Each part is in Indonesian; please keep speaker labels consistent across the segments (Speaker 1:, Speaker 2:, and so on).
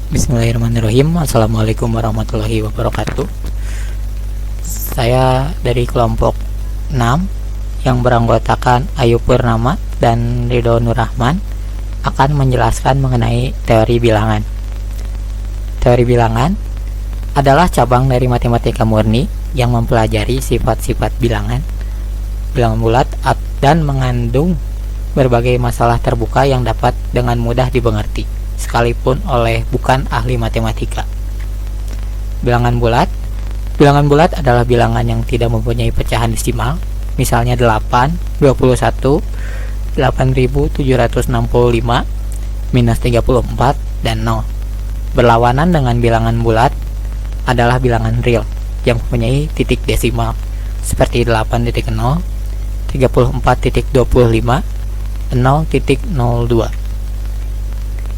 Speaker 1: Bismillahirrahmanirrahim. Assalamualaikum warahmatullahi wabarakatuh. Saya dari kelompok 6 yang beranggotakan Ayu Purnama dan Ridho Nurrahman akan menjelaskan mengenai teori bilangan. Teori bilangan adalah cabang dari matematika murni yang mempelajari sifat-sifat bilangan bulat dan mengandung berbagai masalah terbuka yang dapat dengan mudah dimengerti sekalipun oleh bukan ahli matematika. Bilangan bulat adalah bilangan yang tidak mempunyai pecahan desimal, misalnya 8, 21, 8765, minus 34, dan 0. Berlawanan dengan bilangan bulat adalah bilangan real yang mempunyai titik desimal seperti 8.0, 34.25, 0.02.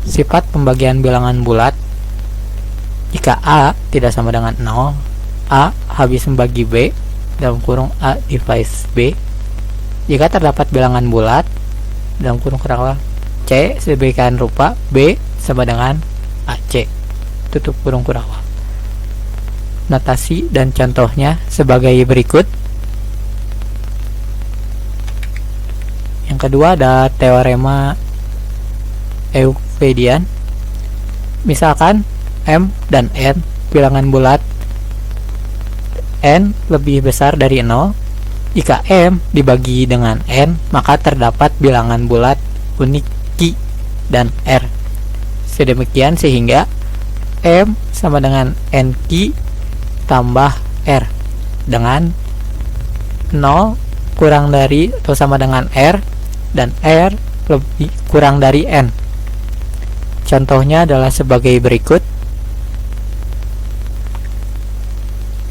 Speaker 1: Sifat pembagian bilangan bulat: jika A tidak sama dengan 0, A habis membagi B dalam kurung A divides B. Jika terdapat bilangan bulat dalam kurung C sedemikian rupa B sama dengan AC tutup kurung kurawal. Notasi dan contohnya sebagai berikut. Yang kedua ada teorema Euclidean. Misalkan M dan N bilangan bulat N lebih besar dari 0. Jika M dibagi dengan N, maka terdapat bilangan bulat unik Q dan R. Sedemikian sehingga M sama dengan NQ tambah R dengan 0 kurang dari atau sama dengan R dan R lebih kurang dari N. Contohnya adalah sebagai berikut.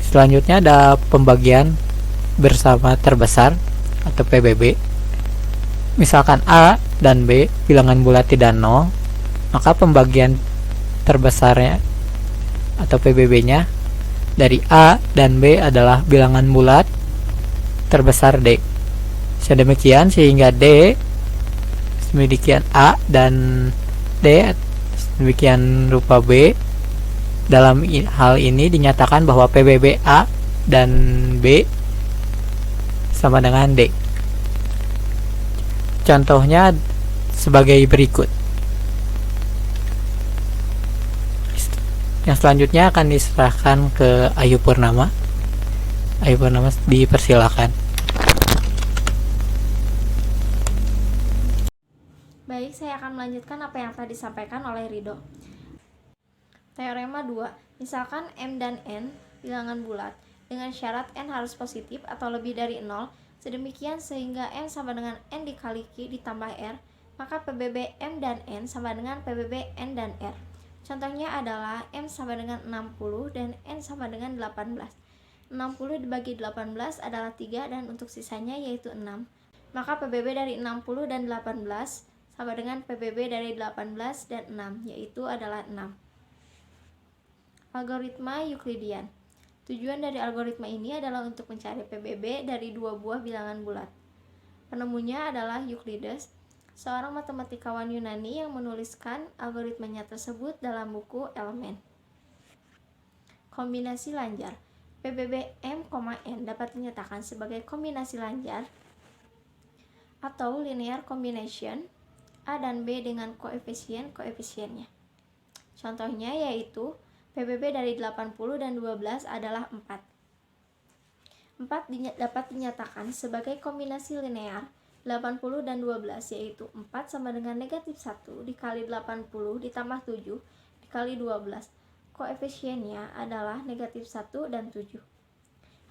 Speaker 1: Selanjutnya ada pembagian bersama terbesar atau PBB. Misalkan A dan B bilangan bulat tidak 0, maka pembagian terbesarnya atau PBB-nya dari A dan B adalah bilangan bulat terbesar D. Sedemikian sehingga demikian A dan D demikian rupa B. Dalam hal ini dinyatakan bahwa PBB A dan B sama dengan D. Contohnya sebagai berikut. Yang selanjutnya akan diserahkan ke Ayu Purnama. Ayu Purnama, dipersilakan.
Speaker 2: Baik, saya akan melanjutkan apa yang telah disampaikan oleh Ridho. Teorema 2. Misalkan M dan N bilangan bulat dengan syarat N harus positif atau lebih dari 0, sedemikian sehingga M sama dengan N dikali Q ditambah R, maka PBB M dan N sama dengan PBB N dan R. Contohnya adalah M sama dengan 60 dan N sama dengan 18. 60 dibagi 18 adalah 3 dan untuk sisanya yaitu 6. Maka PBB dari 60 dan 18 sama dengan PBB dari 18 dan 6, yaitu adalah 6. Algoritma Euclidean. Tujuan dari algoritma ini adalah untuk mencari PBB dari dua buah bilangan bulat. Penemunya adalah Euclides, seorang matematikawan Yunani yang menuliskan algoritmanya tersebut dalam buku Elemen. Kombinasi lanjar. PBB M, N dapat dinyatakan sebagai kombinasi lanjar atau linear combination A dan B dengan koefisien-koefisiennya. Contohnya yaitu PBB dari 80 dan 12 adalah 4. 4 dapat dinyatakan sebagai kombinasi linear 80 dan 12, yaitu 4 sama dengan negatif 1 dikali 80 ditambah 7 dikali 12. Koefisiennya adalah negatif 1 dan 7.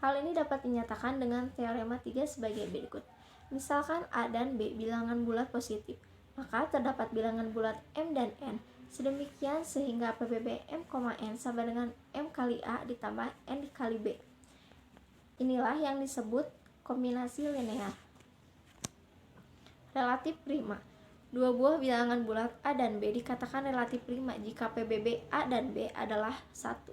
Speaker 2: Hal ini dapat dinyatakan dengan teorema 3 sebagai berikut. Misalkan A dan B bilangan bulat positif, maka terdapat bilangan bulat M dan N. Sedemikian sehingga PBB M, N sama dengan M kali A ditambah N dikali B. Inilah yang disebut kombinasi linear. Relatif prima. Dua buah bilangan bulat A dan B dikatakan relatif prima jika PBB A dan B adalah 1.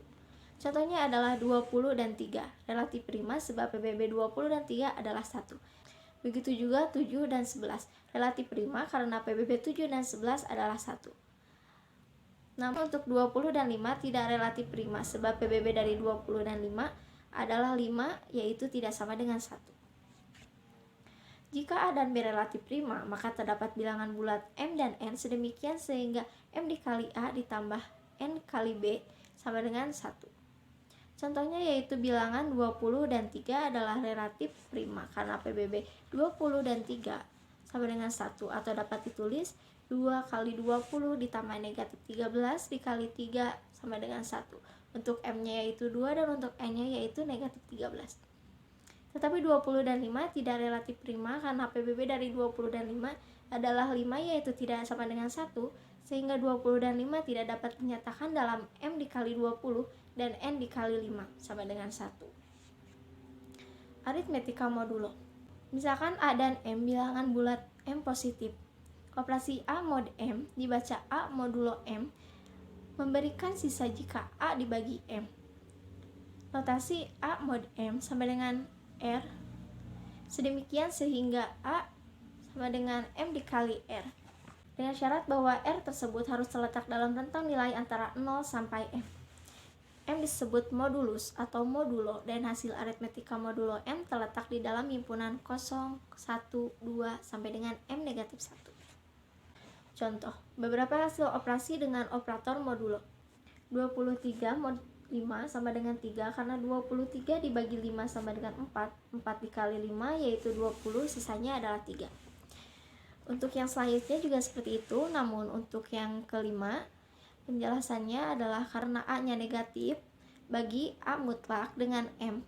Speaker 2: Contohnya adalah 20 dan 3. Relatif prima sebab PBB 20 dan 3 adalah 1. Begitu juga 7 dan 11. Relatif prima karena PBB 7 dan 11 adalah 1. Namun untuk 20 dan 5 tidak relatif prima sebab PBB dari 20 dan 5 adalah 5, yaitu tidak sama dengan 1. Jika A dan B relatif prima, maka terdapat bilangan bulat M dan N sedemikian sehingga M dikali A ditambah N kali B sama dengan 1. Contohnya yaitu bilangan 20 dan 3 adalah relatif prima karena PBB 20 dan 3 sama dengan 1, atau dapat ditulis 2 kali 20 ditambah negatif 13 dikali 3 sama dengan 1. Untuk M-nya yaitu 2 dan untuk N-nya yaitu negatif 13. Tetapi 20 dan 5 tidak relatif prima karena PBB dari 20 dan 5 adalah 5, yaitu tidak sama dengan 1, sehingga 20 dan 5 tidak dapat dinyatakan dalam M dikali 20 dan N dikali 5 sama dengan 1. Aritmetika modulo. Misalkan A dan M bilangan bulat M positif. Operasi A mod M dibaca A modulo M memberikan sisa jika A dibagi M. Notasi A mod M sama dengan R sedemikian sehingga A sama dengan M dikali R, dengan syarat bahwa R tersebut harus terletak dalam rentang nilai antara 0 sampai M. M disebut modulus atau modulo dan hasil aritmetika modulo M terletak di dalam himpunan 0, 1, 2 sampai dengan M negatif 1. Contoh, beberapa hasil operasi dengan operator modulo. 23 mod 5 sama dengan 3 karena 23 dibagi 5 sama dengan 4. 4 dikali 5 yaitu 20, sisanya adalah 3. Untuk yang selanjutnya juga seperti itu, namun untuk yang kelima, penjelasannya adalah karena A-nya negatif, bagi A mutlak dengan M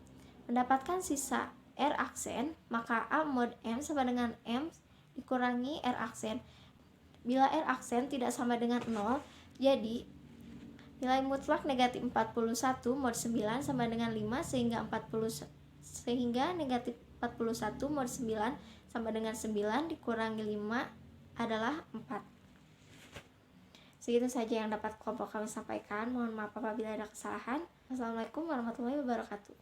Speaker 2: mendapatkan sisa R aksen, maka A mod M sama dengan M dikurangi R aksen. Bila R aksen tidak sama dengan 0, jadi nilai mutlak negatif 41 mod 9 sama dengan 5 sehingga negatif 41 mod 9 sama dengan 9 dikurangi 5 adalah 4. Segitu saja yang dapat kelompok kami sampaikan. Mohon maaf apabila ada kesalahan. Wassalamualaikum warahmatullahi wabarakatuh.